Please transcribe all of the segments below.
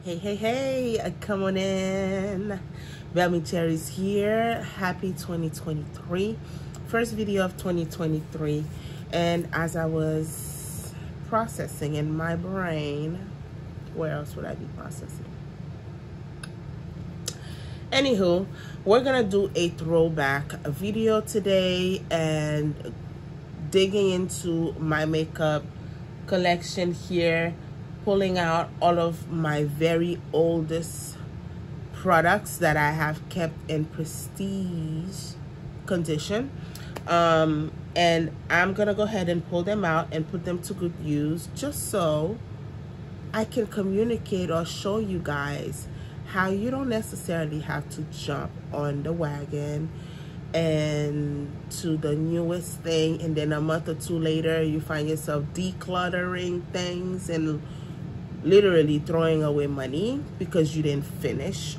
Hey, come on in. Velmy Cherries here. Happy 2023. First video of 2023. And as I was processing in my brain, where else would I be processing? Anywho, we're gonna do a throwback video today and digging into my makeup collection here, pulling out all of my very oldest products that I have kept in prestige condition, and I'm gonna go ahead and pull them out and put them to good use, just so I can communicate or show you guys how you don't necessarily have to jump on the wagon and to the newest thing, and then a month or two later you find yourself decluttering things and literally throwing away money because you didn't finish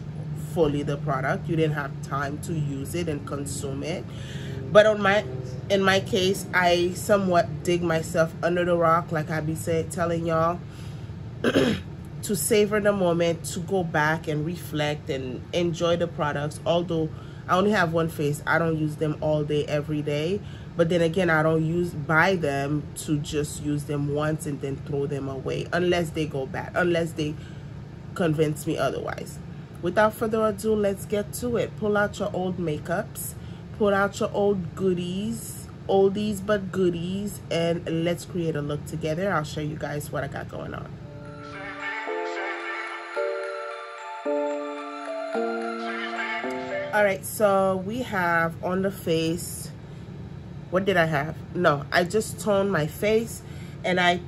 fully the product. You didn't have time to use it and consume it. But in my case, I somewhat dig myself under the rock, like I be telling y'all, to savor the moment, to go back and reflect and enjoy the products. Although I only have one face, I don't use them all day every day. But then again, I don't buy them to just use them once and then throw them away, unless they go bad, unless they convince me otherwise. Without further ado, let's get to it. Pull out your old makeups, pull out your old goodies, oldies but goodies, and let's create a look together. I'll show you guys what I got going on. All right, so we have on the face, what did I have? No, I just toned my face and I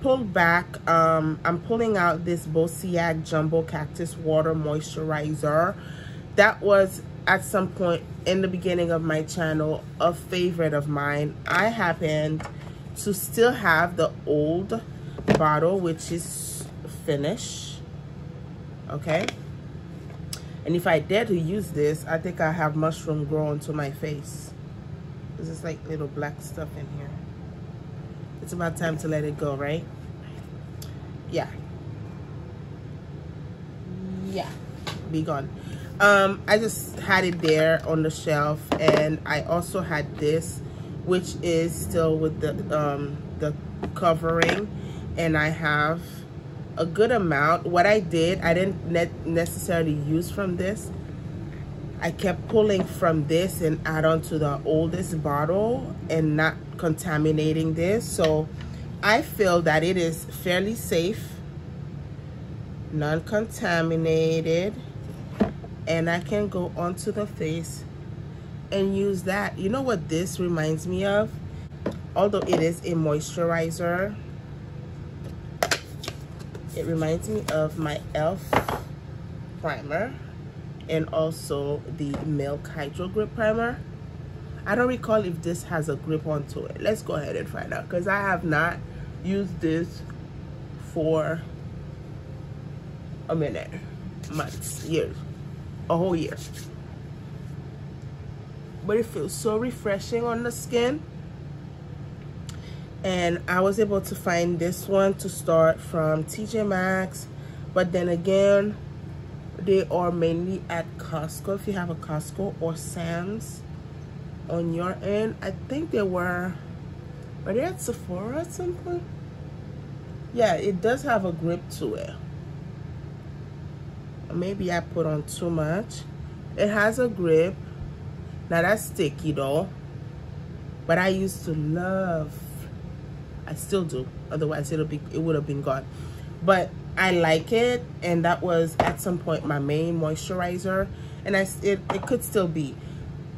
pulled back. I'm pulling out this Bosiag Jumbo Cactus Water Moisturizer. That was at some point in the beginning of my channel a favorite of mine. I happened to still have the old bottle, which is finished, okay? And if I dare to use this, I think I have mushroom grow into my face. This is like little black stuff in here. It's about time to let it go, right? Yeah, be gone. I just had it there on the shelf, and I also had this, which is still with the covering, and I have a good amount. What I did, I didn't necessarily use from this. I kept pulling from this and add on to the oldest bottle and not contaminating this. So I feel that it is fairly safe, non-contaminated, and I can go onto the face and use that. You know what this reminds me of? Although it is a moisturizer, it reminds me of my e.l.f. primer and also the Milk Hydro Grip Primer. I don't recall if this has a grip onto it. Let's go ahead and find out, because I have not used this for a minute, months, years, a whole year. But it feels so refreshing on the skin. And I was able to find this one to start from TJ Maxx, but then again, they are mainly at Costco, if you have a Costco, or Sam's on your end. I think they were they at Sephora at some point? Yeah, it does have a grip to it. Maybe I put on too much. It has a grip. Now that's sticky though, but I used to love, I still do, otherwise it would have been gone. But I like it, and that was at some point my main moisturizer, and it could still be.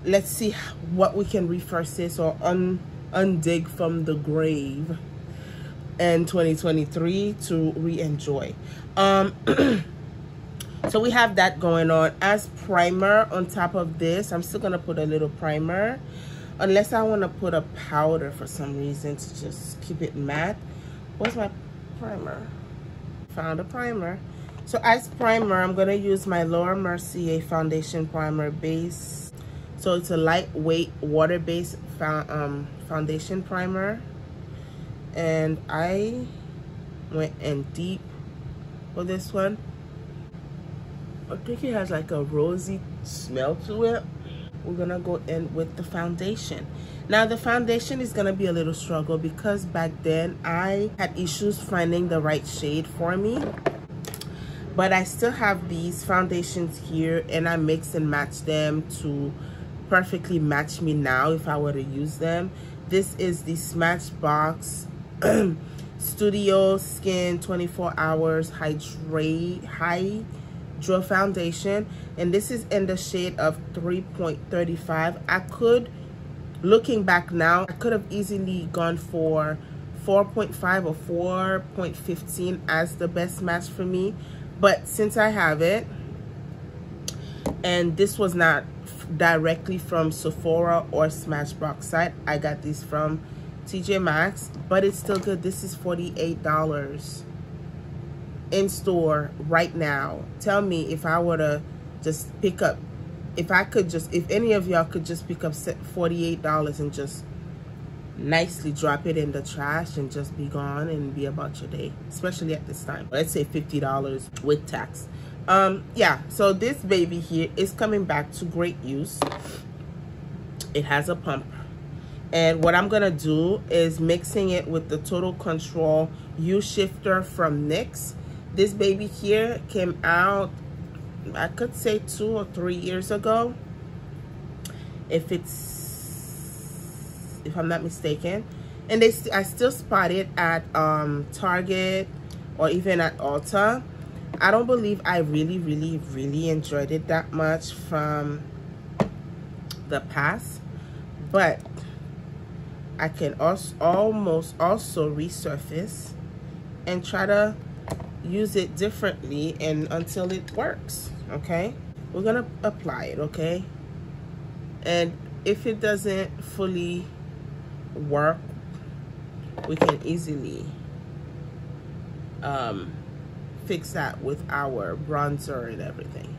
Let's see what we can refresh this or undig from the grave in 2023 to re-enjoy. So we have that going on. As primer on top of this, I'm still gonna put a little primer, unless I want to put a powder for some reason to just keep it matte. Where's my primer? Found a primer. So as primer, I'm going to use my Laura Mercier foundation primer base. So it's a lightweight water-based foundation primer, and I went in deep for this one. I think it has like a rosy smell to it. We're gonna go in with the foundation. Now the foundation is gonna be a little struggle because back then I had issues finding the right shade for me. But I still have these foundations here, and I mix and match them to perfectly match me now if I were to use them. This is the Smashbox Studio Skin 24 Hours Hydro Foundation, and this is in the shade of 3.35. I could, looking back now, I could have easily gone for 4.5 or 4.15 as the best match for me. But since I have it, and this was not directly from Sephora or Smashbox site, I got these from TJ Maxx, but it's still good. This is $48 in store right now. Tell me if I were to just pick up, if any of y'all could just pick up $48 and just nicely drop it in the trash and just be gone and be about your day, especially at this time. Let's say $50 with tax. Yeah, so this baby here is coming back to great use. It has a pump, and what I'm gonna do is mixing it with the Total Control U-Shifter from NYX. This baby here came out, I could say 2 or 3 years ago, if I'm not mistaken, and I still spot it at Target or even at Ulta. I don't believe I really enjoyed it that much from the past, but I can almost also resurface and try to use it differently and until it works. Okay, we're gonna apply it, okay, and if it doesn't fully work, we can easily fix that with our bronzer and everything.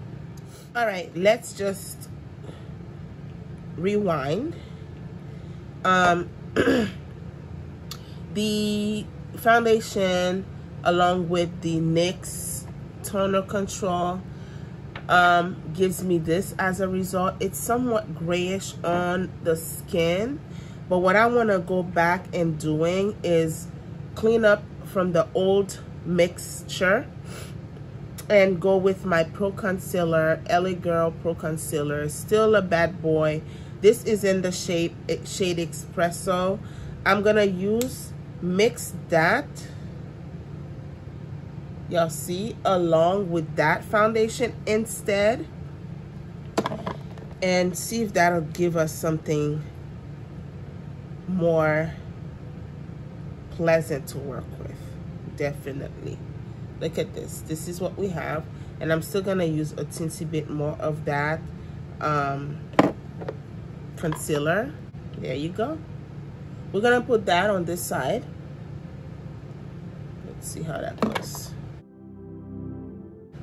All right, let's just rewind. The foundation along with the NYX toner control gives me this as a result. It's somewhat grayish on the skin, but what I want to go back and doing is clean up from the old mixture and go with my Pro Concealer, LA Girl Pro Concealer. Still a bad boy. This is in the shade Espresso. I'm gonna mix that, y'all see, along with that foundation instead, and see if that'll give us something more pleasant to work with. Definitely. Look at this. This is what we have, and I'm still gonna use a teensy bit more of that concealer. There you go. We're gonna put that on this side. Let's see how that goes.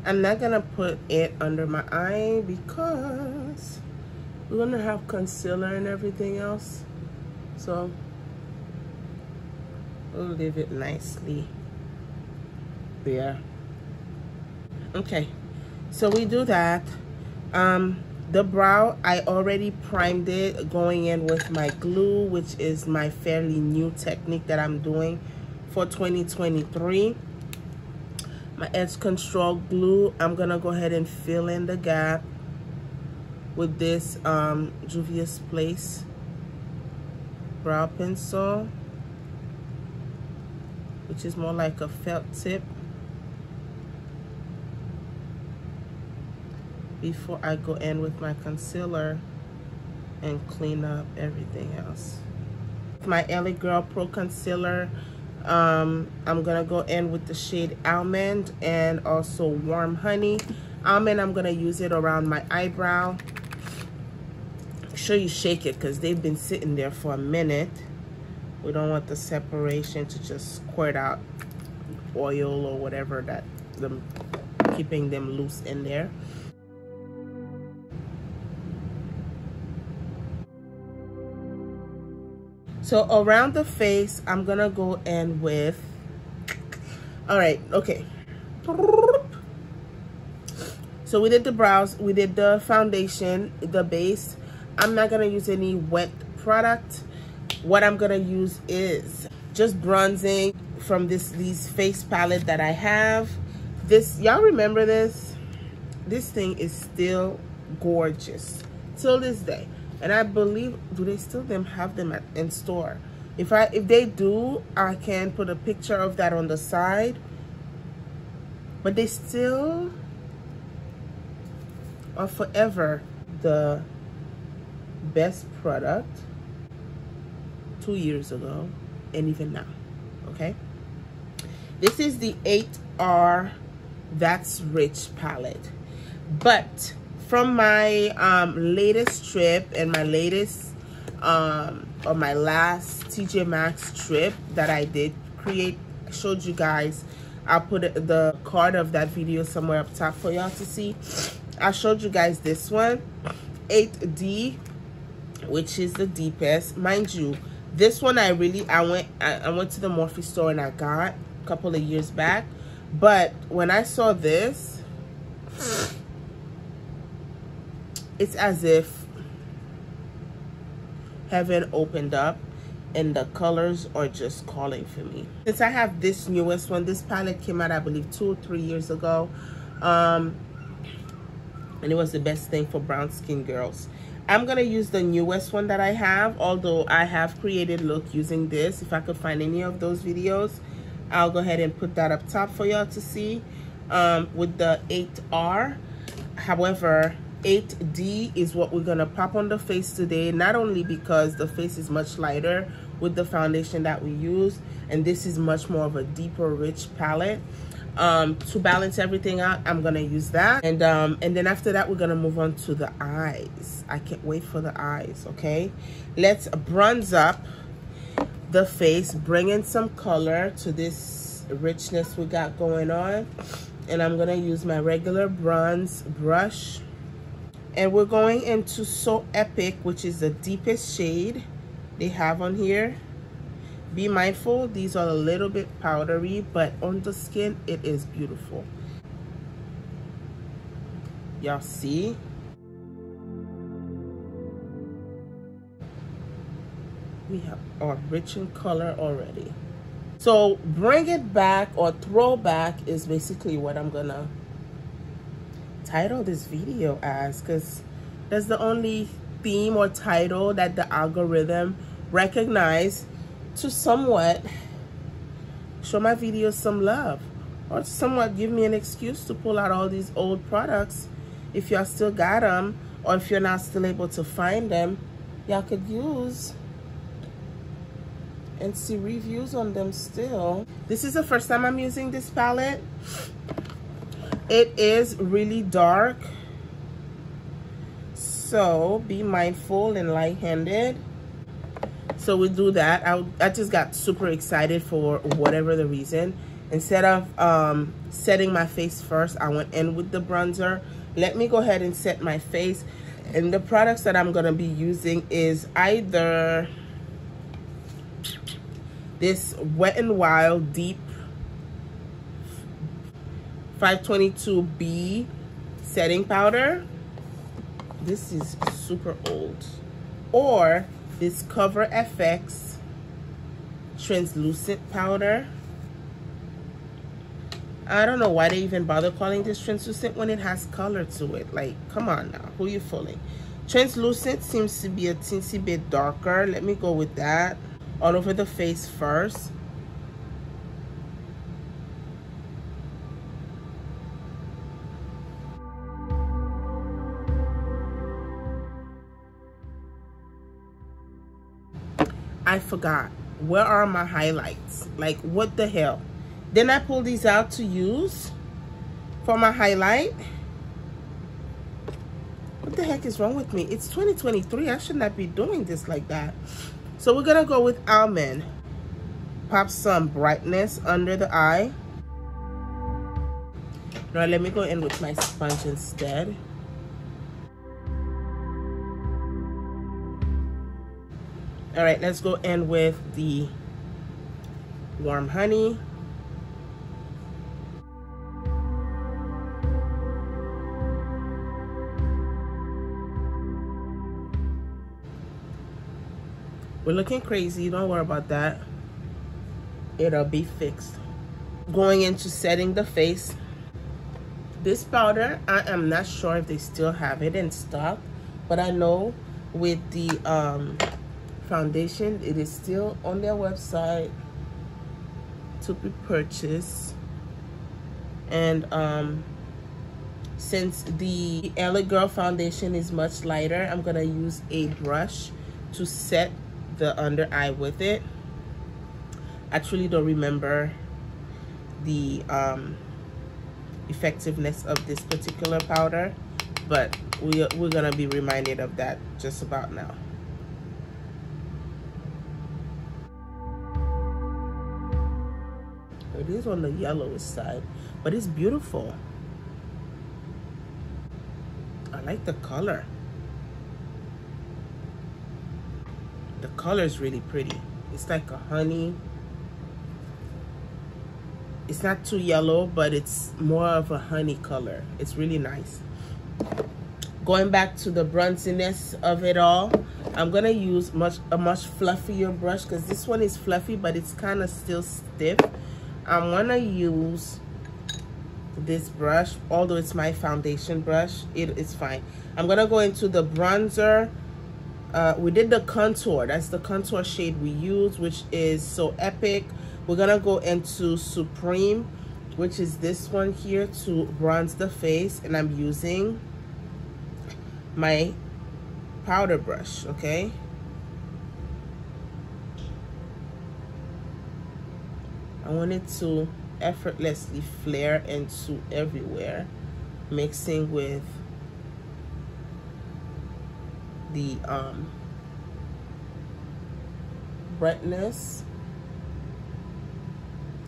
I'm not gonna put it under my eye because we're gonna have concealer and everything else, so we'll leave it nicely there. Okay, so we do that. The brow, I already primed it going in with my glue, which is my fairly new technique that I'm doing for 2023. My edge control glue, I'm gonna go ahead and fill in the gap with this Juvia's Place brow pencil, which is more like a felt tip, before I go in with my concealer and clean up everything else. My LA Girl Pro Concealer, I'm gonna go in with the shade Almond and also Warm Honey. Almond, I'm gonna use it around my eyebrow. Make sure you shake it because they've been sitting there for a minute. We don't want the separation to just squirt out oil or whatever that keeping them loose in there. So around the face, I'm gonna go in with, all right, okay. So So we did the brows, we did the foundation, the base. I'm not gonna use any wet product. What I'm gonna use is just bronzing from these face palette that I have. This, y'all remember this? This thing is still gorgeous till this day. And I believe, do they still have them in store? If they do, I can put a picture of that on the side. But they still are forever the best product 2 years ago and even now. Okay, this is the 8R That's Rich palette. But from my latest trip and my latest or my last TJ Maxx trip that I did create, showed you guys, I'll put the card of that video somewhere up top for y'all to see. I showed you guys this one, 8D, which is the deepest. Mind you, this one I went to the Morphe store and I got a couple of years back. But when I saw this, it's as if heaven opened up and the colors are just calling for me. Since I have this newest one, this palette came out I believe 2 or 3 years ago, and it was the best thing for brown skin girls. I'm gonna use the newest one that I have, although I have created look using this. If I could find any of those videos, I'll go ahead and put that up top for y'all to see, with the 8R. However, 8D is what we're gonna pop on the face today, not only because the face is much lighter with the foundation that we use, and this is much more of a deeper, rich palette. To balance everything out, I'm gonna use that, and then after that we're gonna move on to the eyes. I can't wait for the eyes. Okay, let's bronze up the face, bring in some color to this richness we got going on, and I'm gonna use my regular bronze brush, and we're going into So Epic, which is the deepest shade they have on here. Be mindful, these are a little bit powdery, but on the skin, it is beautiful. Y'all see? We are rich in color already. So bring it back, or throwback, is basically what I'm gonna title this video as, because that's the only theme or title that the algorithm recognized to somewhat show my videos some love, or to somewhat give me an excuse to pull out all these old products. If y'all still got them, or if you're not still able to find them, y'all could use and see reviews on them still. This is the first time I'm using this palette. It is really dark, so be mindful and light-handed. So we do that. I just got super excited for whatever the reason. Instead of setting my face first, I went in with the bronzer. Let me go ahead and set my face. And the products that I'm going to be using is either this Wet n Wild Deep 522B setting powder. This is super old. Or this Cover FX translucent powder. I don't know why they even bother calling this translucent when it has color to it. Like, come on now, who you fooling? Translucent seems to be a teensy bit darker. Let me go with that all over the face first. I forgot. Where are my highlights? Like, what the hell? Then I pull these out to use for my highlight. What the heck is wrong with me? It's 2023. I should not be doing this like that. So we're gonna go with Almond. Pop some brightness under the eye. Now let me go in with my sponge instead. All right, let's go in with the Warm Honey. We're looking crazy, don't worry about that. It'll be fixed. Going into setting the face. This powder, I am not sure if they still have it in stock, but I know with the foundation, it is still on their website to be purchased. And since the LA Girl foundation is much lighter, I'm gonna use a brush to set the under eye with it. Actually don't remember the effectiveness of this particular powder, but we're gonna be reminded of that just about now. It is on the yellowish side, but it's beautiful. I like the color. The color is really pretty. It's like a honey. It's not too yellow, but it's more of a honey color. It's really nice. Going back to the bronziness of it all, I'm gonna use a much fluffier brush, because this one is fluffy, but it's kind of still stiff. I'm gonna use this brush, although it's my foundation brush, it's fine. I'm gonna go into the bronzer. We did the contour. That's the contour shade we use, which is So Epic. We're gonna go into Supreme, which is this one here, to bronze the face, and I'm using my powder brush, okay? I want it to effortlessly flare into everywhere, mixing with the brightness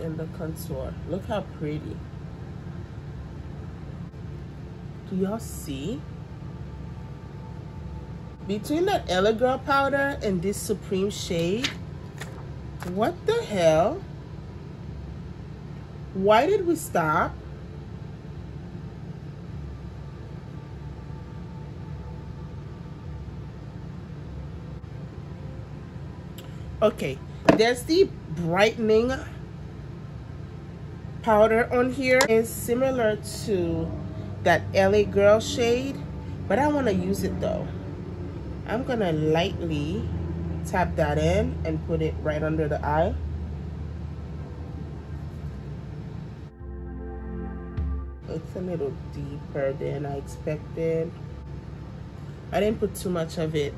and the contour. Look how pretty. Do y'all see? Between that LA Girl powder and this Supreme shade, what the hell? Why did we stop? Okay, there's the brightening powder on here. It's similar to that LA Girl shade, but I want to use it though. I'm gonna lightly tap that in and put it right under the eye. It's a little deeper than I expected. I didn't put too much of it.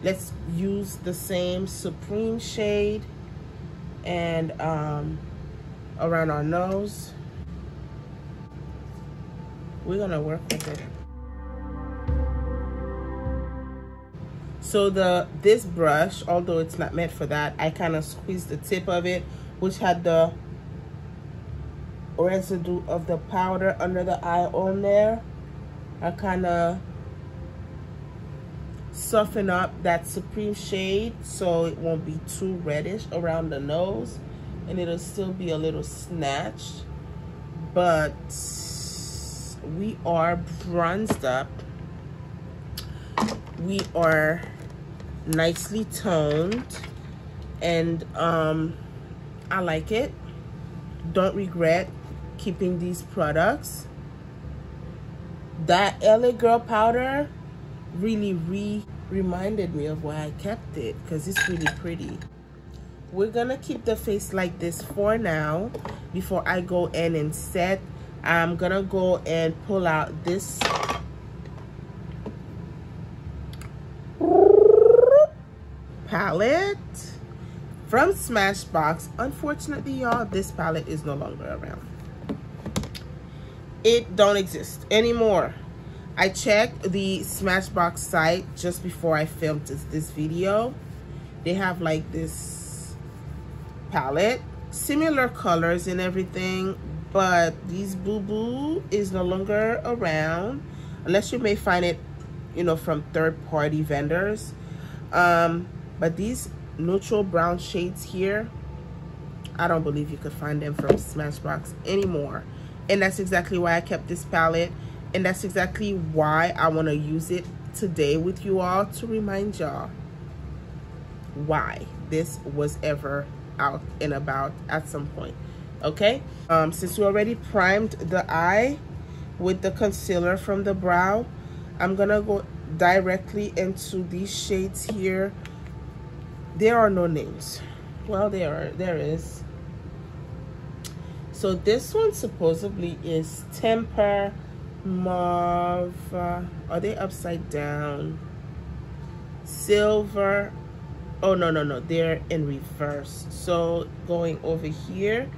Let's use the same Supreme shade and around our nose. We're gonna work with it. So this brush, although it's not meant for that, I kind of squeezed the tip of it, which had the residue of the powder under the eye on there. I kind of soften up that Supreme shade so it won't be too reddish around the nose, and it'll still be a little snatched, but we are bronzed up. We are nicely toned, and I like it. Don't regret keeping these products. That LA Girl powder really reminded me of why I kept it, because it's really pretty. We're gonna keep the face like this for now. Before I go in and set, I'm gonna go and pull out this palette from Smashbox. Unfortunately, y'all, this palette is no longer around. It don't exist anymore. I checked the Smashbox site just before I filmed this video. They have like this palette, similar colors and everything, but these boo-boo is no longer around, unless you may find it, you know, from third-party vendors. But these neutral brown shades here, I don't believe you could find them from Smashbox anymore. And that's exactly why I kept this palette, and that's exactly why I want to use it today with you all, to remind y'all why this was ever out and about at some point. Okay, since we already primed the eye with the concealer from the brow, I'm gonna go directly into these shades here. There are no names. Well, there is. So this one supposedly is Temper Mauve. Are they upside down? Silver. Oh, no, they're in reverse. So going over here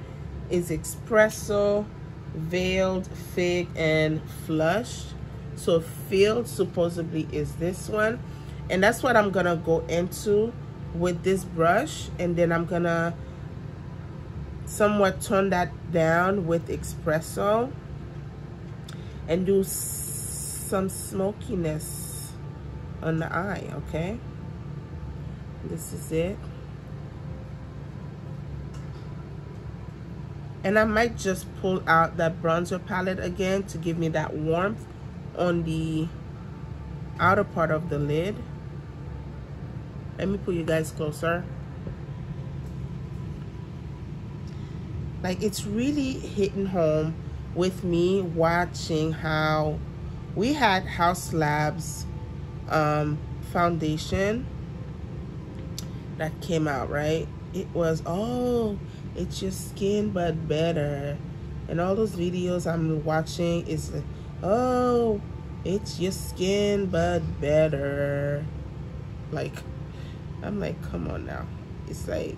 is Espresso, Veiled, Fig, and Flushed. So Filled supposedly is this one, and that's what I'm gonna go into with this brush, and then I'm gonna somewhat tone that down with Espresso and do some smokiness on the eye. Okay, this is it. And I might just pull out that bronzer palette again to give me that warmth on the outer part of the lid. Let me pull you guys closer. Like, it's really hitting home with me watching how we had House Labs foundation that came out, right? It was, oh, it's your skin but better, and all those videos I'm watching is, oh, it's your skin but better. Like, I'm like, come on now. It's like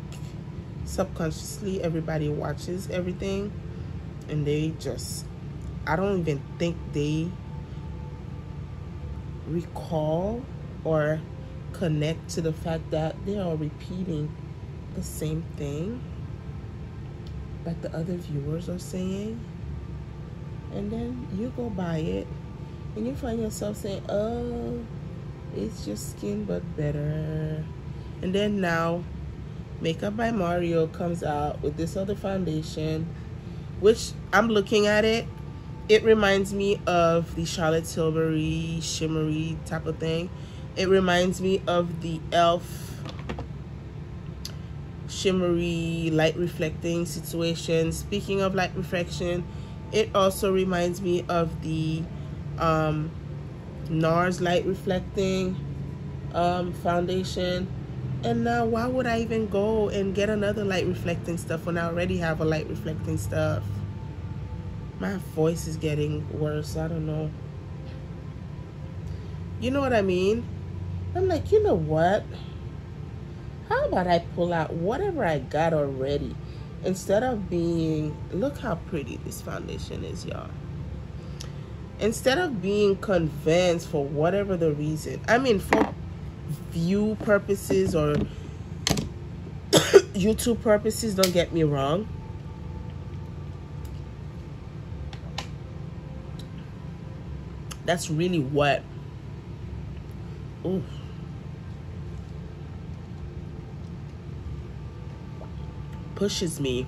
subconsciously everybody watches everything, and they just, I don't even think they recall or connect to the fact that they are repeating the same thing that the other viewers are saying, and then you go buy it and you find yourself saying, oh, it's your skin but better. And then now Makeup by Mario comes out with this other foundation, which I'm looking at it, it reminds me of the Charlotte Tilbury shimmery type of thing. It reminds me of the e.l.f. shimmery light reflecting situation. Speaking of light reflection, it also reminds me of the NARS light reflecting foundation. And now why would I even go and get another light reflecting stuff when I already have a light reflecting stuff? My voice is getting worse. I don't know. You know what I mean? I'm like, you know what? How about I pull out whatever I got already, instead of being, look how pretty this foundation is, y'all. Instead of being convinced for whatever the reason, I mean, for view purposes or YouTube purposes, don't get me wrong. That's really what, ooh, pushes me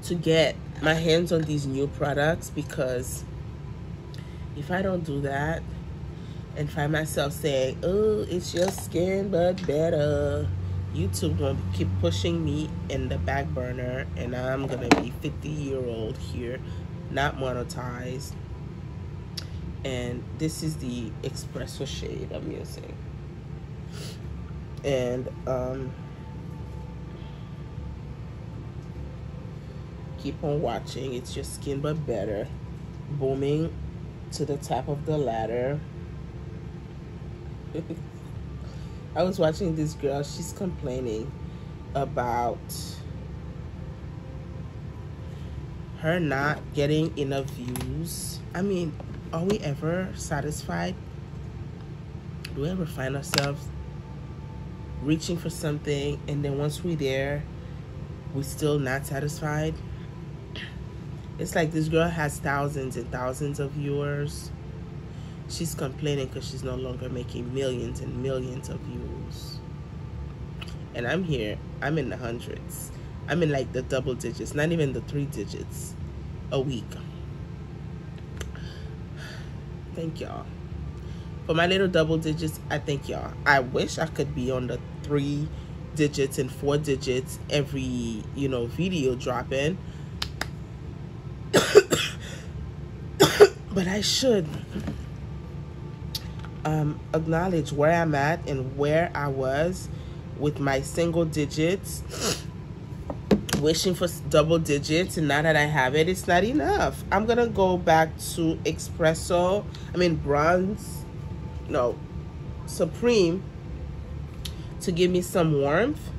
to get my hands on these new products, because if I don't do that and find myself saying, oh, it's your skin but better, YouTube gonna keep pushing me in the back burner, and I'm gonna be 50-year-old here, not monetized. And this is the espresso shade I'm using, and keep on watching. It's your skin but better, booming to the top of the ladder. I was watching this girl, she's complaining about her not getting enough views. I mean, are we ever satisfied? Do we ever find ourselves reaching for something, and then once we're there, we're still not satisfied? It's like this girl has thousands and thousands of viewers. She's complaining because she's no longer making millions and millions of views. And I'm here, I'm in the hundreds. I'm in like the double digits, not even the 3 digits a week. Thank y'all. For my little double digits, I thank y'all. I wish I could be on the 3 digits and 4 digits every, you know, video dropping. But I should acknowledge where I'm at and where I was with my single digits, wishing for double digits, and now that I have it, it's not enough. I'm gonna go back to Supreme to give me some warmth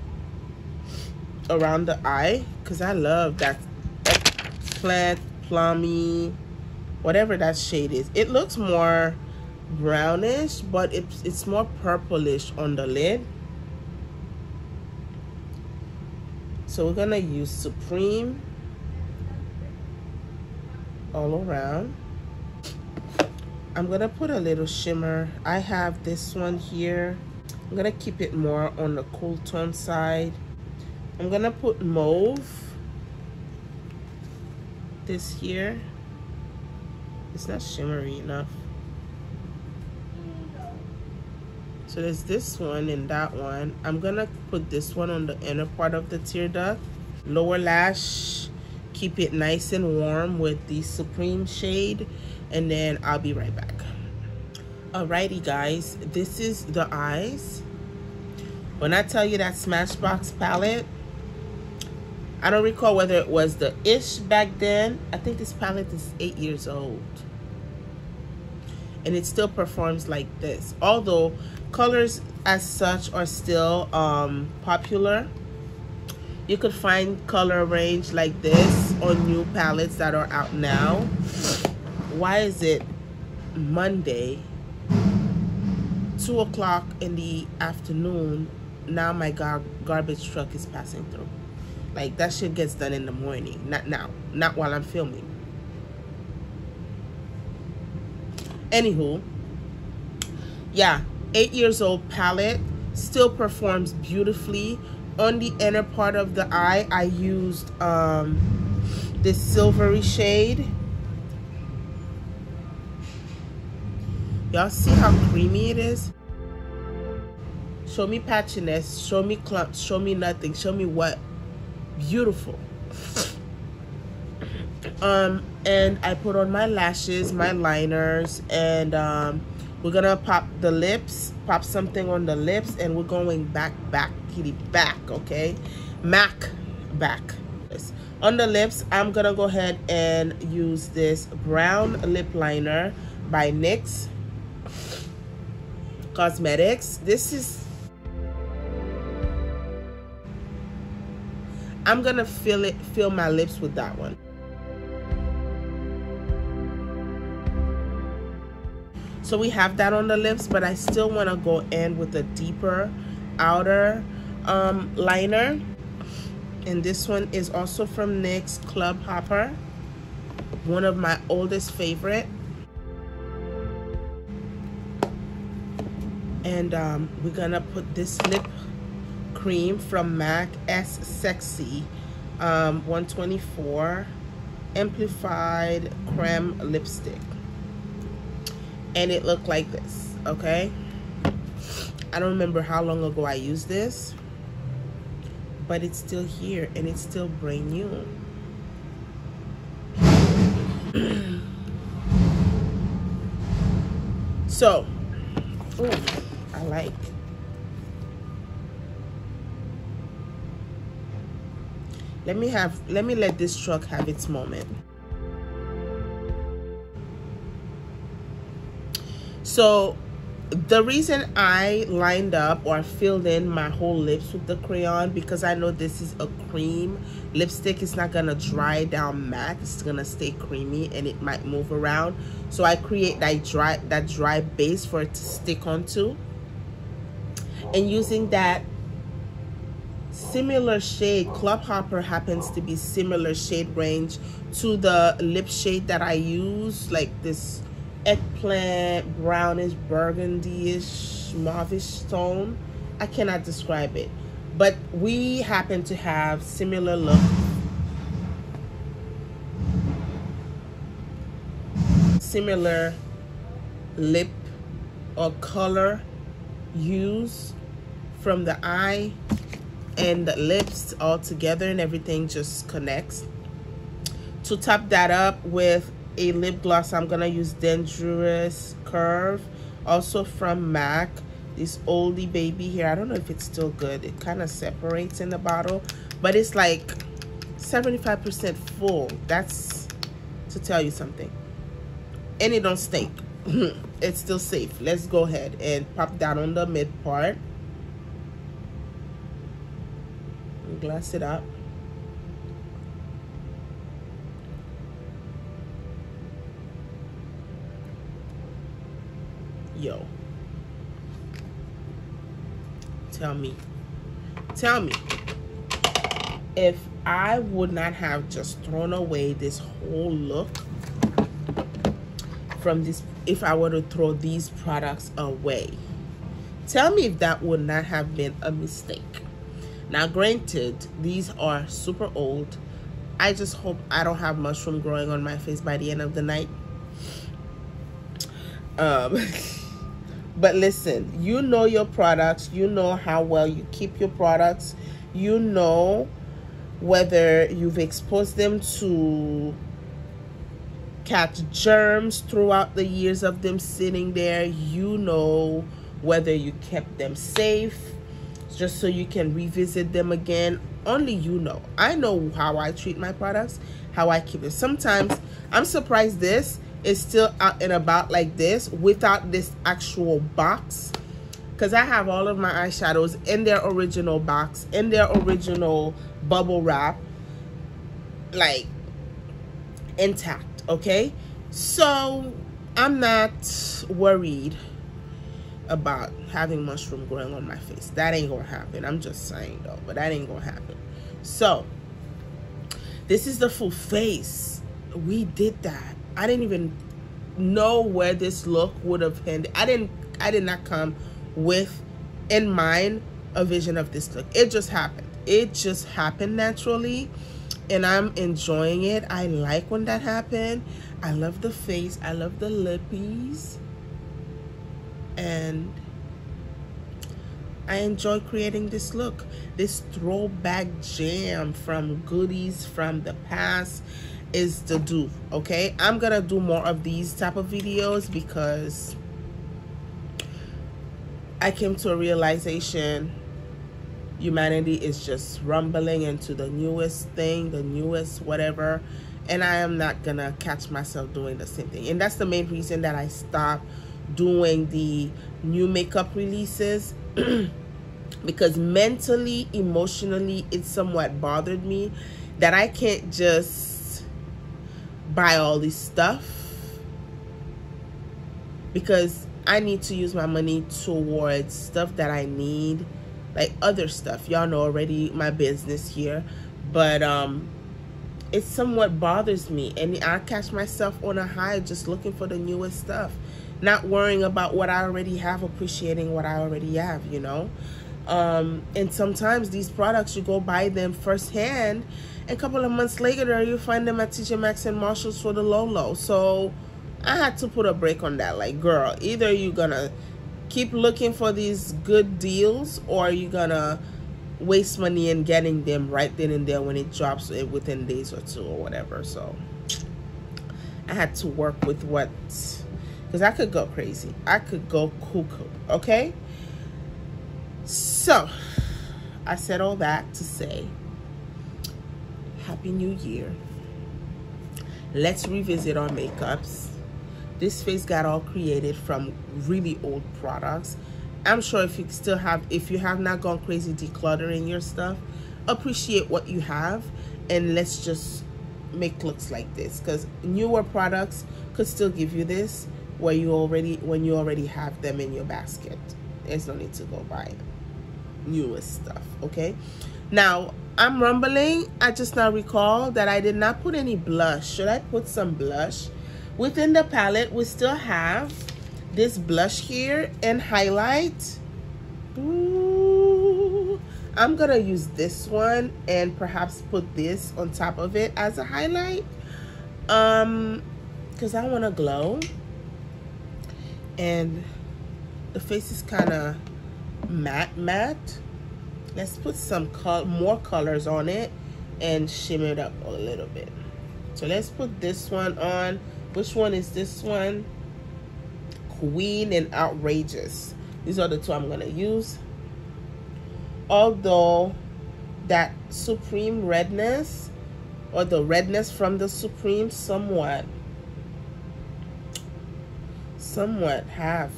around the eye, because I love that eggplant, plummy, whatever that shade is. It looks more brownish, but it's more purplish on the lid. So we're gonna use Supreme all around. I'm gonna put a little shimmer. I have this one here. I'm gonna keep it more on the cool tone side. I'm gonna put mauve, this here. It's not shimmery enough. So there's this one and that one. I'm gonna put this one on the inner part of the tear duct. Lower lash, keep it nice and warm with the Supreme shade, and then I'll be right back. Alrighty guys, this is the eyes. When I tell you that Smashbox palette, I don't recall whether it was the ish back then. I think this palette is 8 years old. And it still performs like this. Although colors as such are still popular. You could find color range like this on new palettes that are out now. Why is it Monday, 2 o'clock in the afternoon? Now my garbage truck is passing through. Like, that shit gets done in the morning, not now, not while I'm filming. Anywho, yeah, 8 years old palette, still performs beautifully. On the inner part of the eye, I used this silvery shade. Y'all see how creamy it is? Show me patchiness, show me clumps, show me nothing, show me what? Beautiful. And I put on my lashes, my liners, and we're gonna pop the lips, pop something on the lips, and we're going back, kitty, back, okay? Back. On the lips, I'm gonna go ahead and use this brown lip liner by NYX Cosmetics. I'm gonna fill my lips with that one. So we have that on the lips, but I still want to go in with a deeper outer liner. And this one is also from NYX Club Hopper, one of my oldest favorite. And we're gonna put this lip cream from MAC S Sexy 124 Amplified Creme Lipstick. And it looked like this, okay? I don't remember how long ago I used this, but it's still here and it's still brand new. So, ooh, I like. Let me let this truck have its moment. So the reason I lined up or filled in my whole lips with the crayon, because I know this is a cream lipstick. It's not gonna dry down matte. It's gonna stay creamy and it might move around. So I create that dry base for it to stick onto. And using that similar shade, Club Hopper happens to be similar shade range to the lip shade that I use, like this eggplant, brownish, burgundy-ish, mauvish tone. I cannot describe it, but we happen to have similar look. Similar lip or color use from the eye and the lips all together, and everything just connects. To top that up with a lip gloss, I'm gonna use Dangerous Curve, also from MAC. This oldie baby here, I don't know if it's still good. It kind of separates in the bottle, but it's like 75% full. That's to tell you something. And it don't stink. It's still safe. Let's go ahead and pop that on the mid part. And glass it up. Yo. Tell me if I would not have just thrown away this whole look from this, if I were to throw these products away. Tell me if that would not have been a mistake. Now granted, these are super old. I just hope I don't have mushroom growing on my face by the end of the night. But listen, you know your products, you know how well you keep your products, you know whether you've exposed them to catch germs throughout the years of them sitting there, you know whether you kept them safe just so you can revisit them again. Only you know. I know how I treat my products, how I keep it. Sometimes I'm surprised this is still out and about like this without this actual box, because I have all of my eyeshadows in their original box, in their original bubble wrap, like intact. Okay, so I'm not worried about having mushroom growing on my face. That ain't gonna happen. I'm just saying though, but that ain't gonna happen. So this is the full face. We did that. I didn't even know where this look would have ended. I did not come with in mind a vision of this look. It just happened. It just happened naturally, and I'm enjoying it. I like when that happened. I love the face. I love the lippies, and I enjoy creating this look. This throwback jam from goodies from the past is the do. Okay, I'm gonna do more of these type of videos because I came to a realization humanity is just rumbling into the newest thing, the newest whatever, and I am not gonna catch myself doing the same thing. And that's the main reason that I stopped doing the new makeup releases because mentally, emotionally, it somewhat bothered me that I can't just buy all this stuff, because I need to use my money towards stuff that I need, like other stuff. Y'all know already my business here, but it somewhat bothers me, and I catch myself on a high just looking for the newest stuff, not worrying about what I already have, appreciating what I already have, you know. And sometimes these products, you go buy them firsthand, a couple of months later you find them at TJ Maxx and Marshalls for the low. So I had to put a break on that. Like, girl, either you're gonna keep looking for these good deals, or you're gonna waste money in getting them right then and there when it drops within days or two or whatever. So I had to work with what, because I could go crazy, I could go cuckoo. Okay, so I said all that to say Happy New Year. Let's revisit our makeups. This face got all created from really old products. I'm sure if you have not gone crazy decluttering your stuff, appreciate what you have, and let's just make looks like this, because newer products could still give you this when you already have them in your basket. There's no need to go buy newest stuff. Okay, now I'm rumbling. I just now recall that I did not put any blush. Should I put some blush? Within the palette, we still have this blush here and highlight. Ooh, I'm gonna use this one and perhaps put this on top of it as a highlight, because I want to glow, and the face is kind of matte. Let's put some more colors on it and shimmer it up a little bit. So let's put this one on. Which one is this one? Queen and Outrageous. These are the two I'm gonna use. Although that Supreme redness, or the redness from the Supreme, somewhat have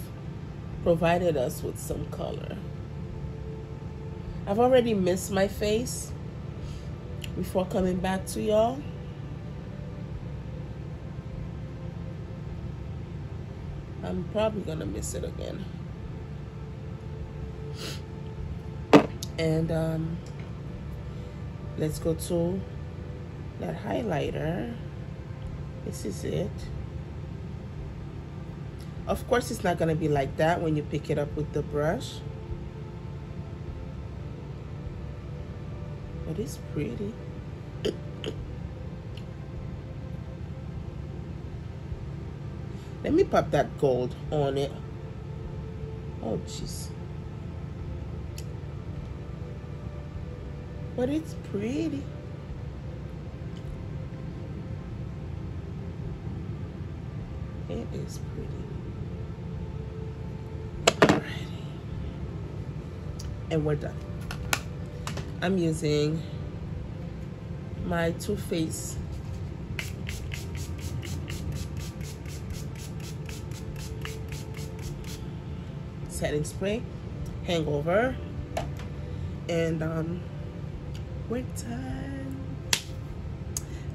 provided us with some color. I've already missed my face before coming back to y'all. I'm probably gonna miss it again. And let's go to that highlighter. This is it. Of course, it's not gonna be like that when you pick it up with the brush, but it's pretty. Let me pop that gold on it. Oh, jeez. But it's pretty. It is pretty. Alrighty. And we're done. I'm using my Too Faced setting spray, Hangover, and we're done.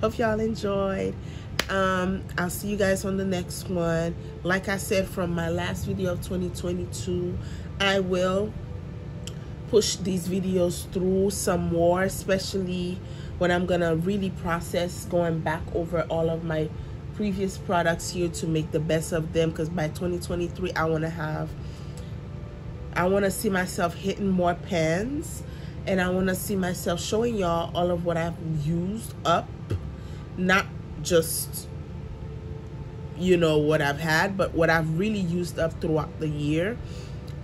Hope y'all enjoyed. I'll see you guys on the next one. Like I said from my last video of 2022, I will push these videos through some more, especially when I'm gonna really process going back over all of my previous products here to make the best of them, because by 2023 I want to see myself hitting more pans, and I want to see myself showing y'all all of what I've used up, not just, you know, what I've had, but what I've really used up throughout the year.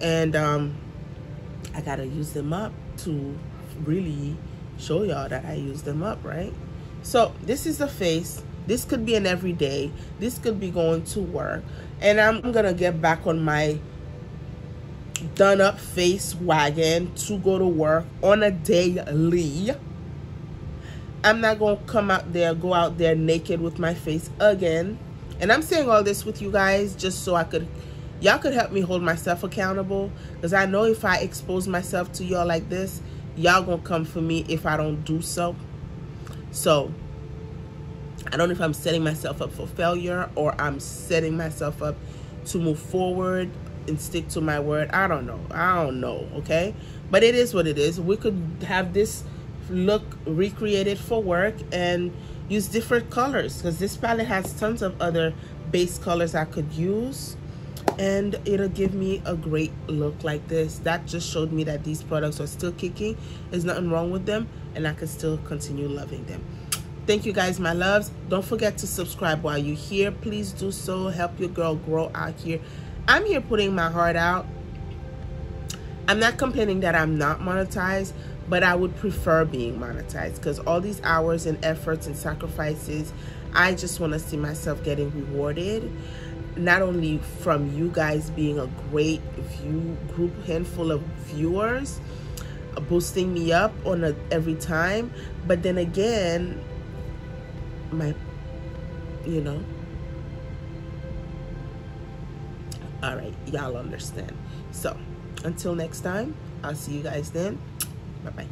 And I gotta use them up to really show y'all that I use them up, right? So this is the face. This could be an everyday. This could be going to work, and I'm gonna get back on my done up face wagon to go to work on a daily. I'm not gonna go out there naked with my face again. And I'm saying all this with you guys just so y'all could help me hold myself accountable, because I know if I expose myself to y'all like this, y'all gonna come for me if I don't do so. So I don't know if I'm setting myself up for failure or I'm setting myself up to move forward and stick to my word. I don't know, okay? But it is what it is. We could have this look recreated for work and use different colors, because this palette has tons of other base colors I could use, and it'll give me a great look like this. That just showed me that these products are still kicking. There's nothing wrong with them, and I can still continue loving them. Thank you guys, my loves. Don't forget to subscribe while you're here. Please do so. Help your girl grow out here. I'm here putting my heart out. I'm not complaining that I'm not monetized, but I would prefer being monetized, because all these hours and efforts and sacrifices, I just want to see myself getting rewarded, not only from you guys being a great handful of viewers, boosting me up on every time, but then again, all right, y'all understand. So until next time, I'll see you guys then. Bye-bye.